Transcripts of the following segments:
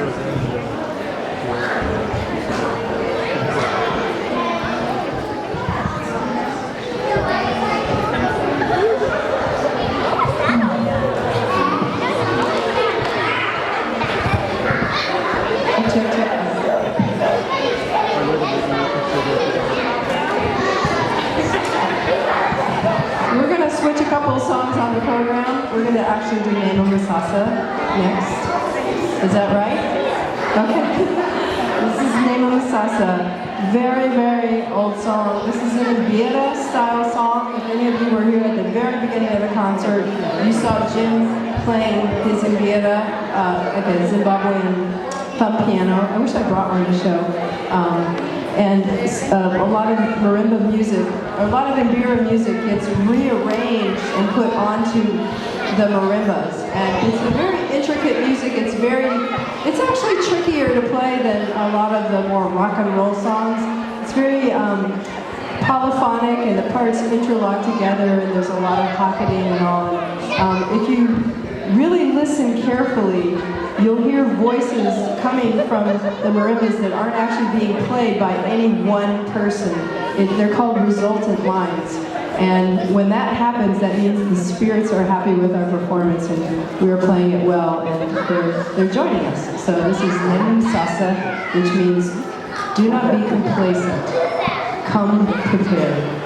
We're going to switch a couple of songs on the program. We're going to actually do Name of Masasa next. Is that right? Okay. This is Name of Masasa. Very, very old song. This is an Ibiera style song. If any of you were here at the very beginning of the concert, you saw Jim playing his Ibiera, like a Zimbabwean thumb piano. I wish I brought one to show. And a lot of marimba music, or a lot of Ibiera music gets rearranged and put onto the marimbas. And it's a very intricate music. It's actually trickier to play than a lot of the more rock and roll songs. It's very polyphonic, and the parts interlock together, and there's a lot of pocketing and all. If you really listen carefully, you'll hear voices coming from the marimbas that aren't actually being played by any one person. They're called resultant lines. And when that happens, that means the spirits are happy with our performance and we are playing it well, and they're joining us. So this is Nemu Sasa, which means do not be complacent. Come prepared.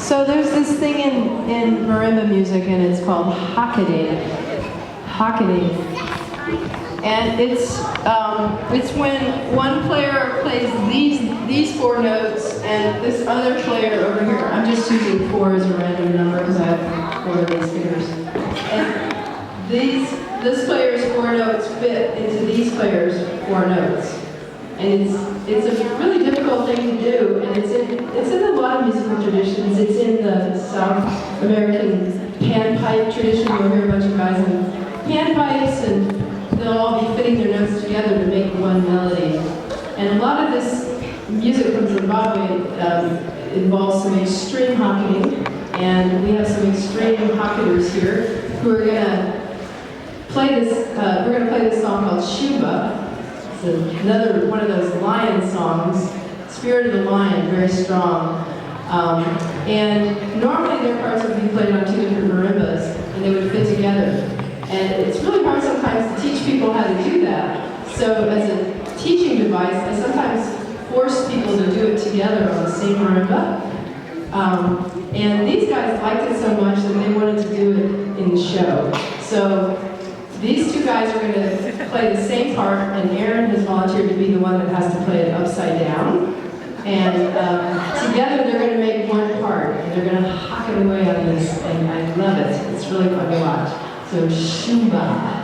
So there's this thing in marimba music, and it's called hockaday. Hockaday. And it's when one player plays these four notes, and this other player over here. I'm just using four as a random number because I have four of these fingers. And this player's four notes fit into these players' four notes. And it's a really difficult thing to do, and it's in a lot of musical traditions. It's in the South American panpipe tradition. You'll hear a bunch of guys in panpipes, and they'll all be fitting their notes together to make one melody. And a lot of this music from Zimbabwe involves some extreme hocketing, and we have some extreme hocketers here who are going to play this. We're going to play this song called Shumba. It's another one of those lion songs, Spirit of the Lion, very strong. And normally their parts would be played on two different marimbas, and they would fit together. And it's really hard sometimes to teach people how to do that. So as a teaching device, I sometimes force people to do it together on the same marimba. And these guys liked it so much that they wanted to do it in the show. So these two guys are going to play the same part, and Aaron has volunteered to be the one that has to play it upside down. And together they're going to make one part, and they're going to hock it away on this, and I love it. It's really fun to watch. So, Shumba.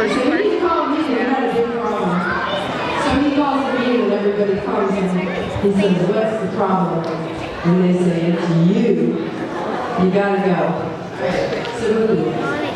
So he called me, we had a big problem. So he calls me and everybody comes and he says, what's the problem? And they say, it's you. You gotta go. So who do you?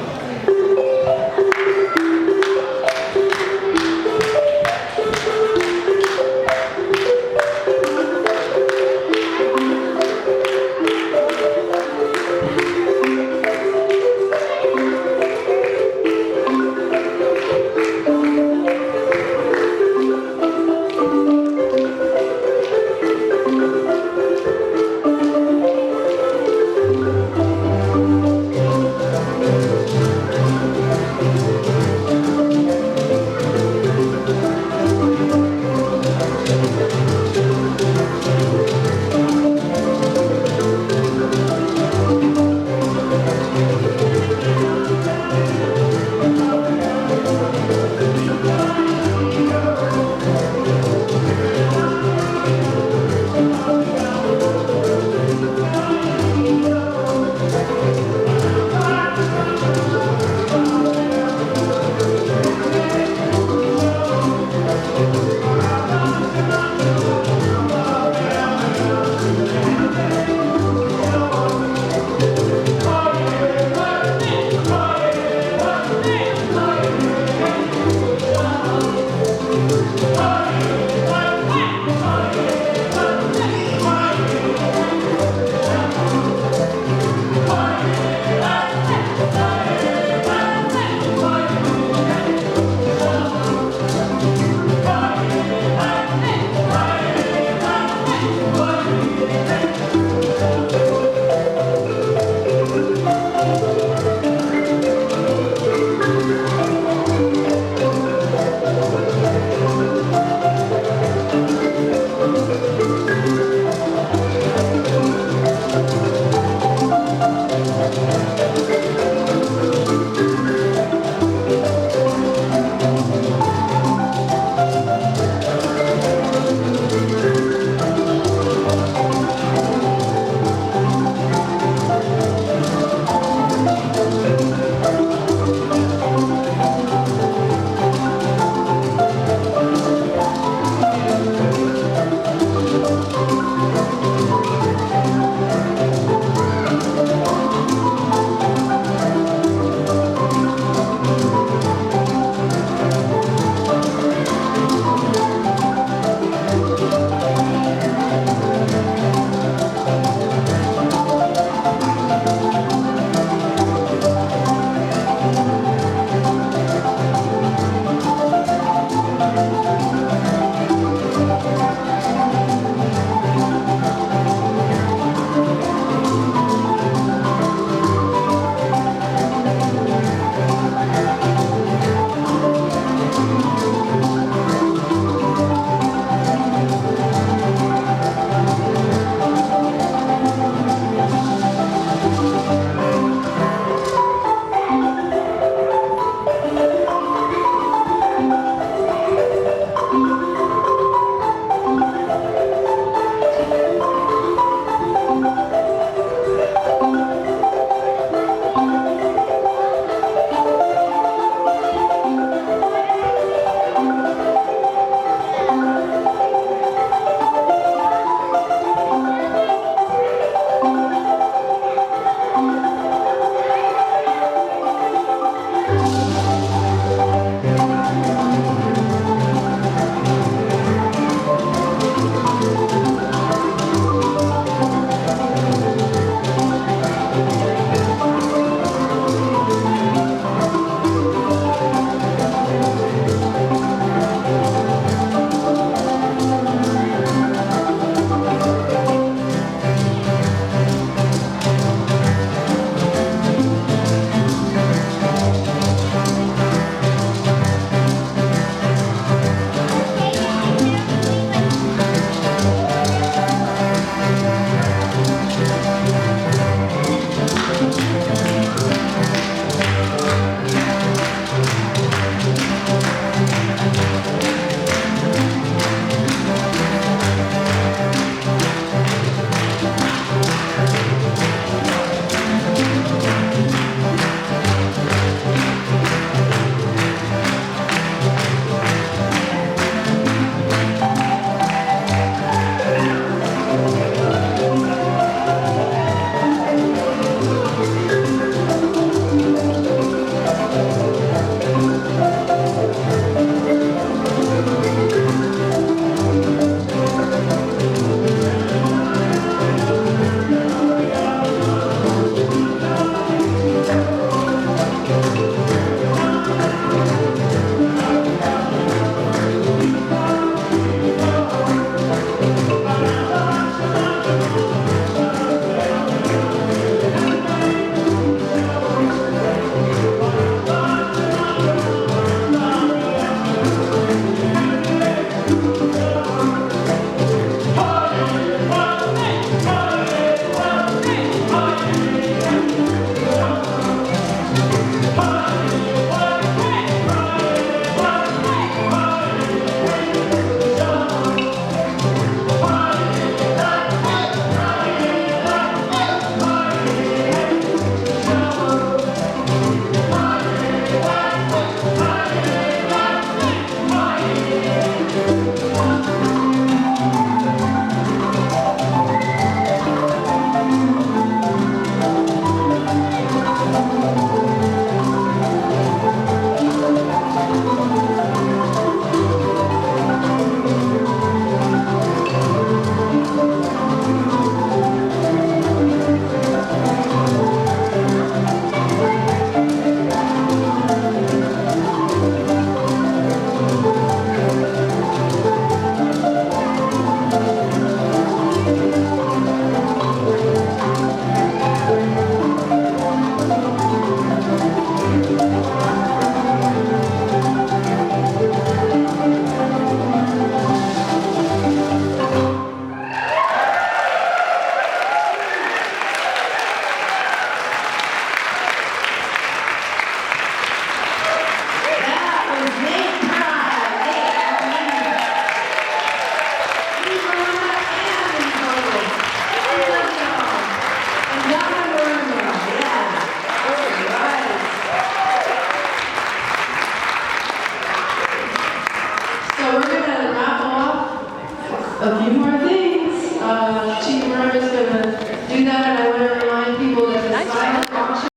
a few more things.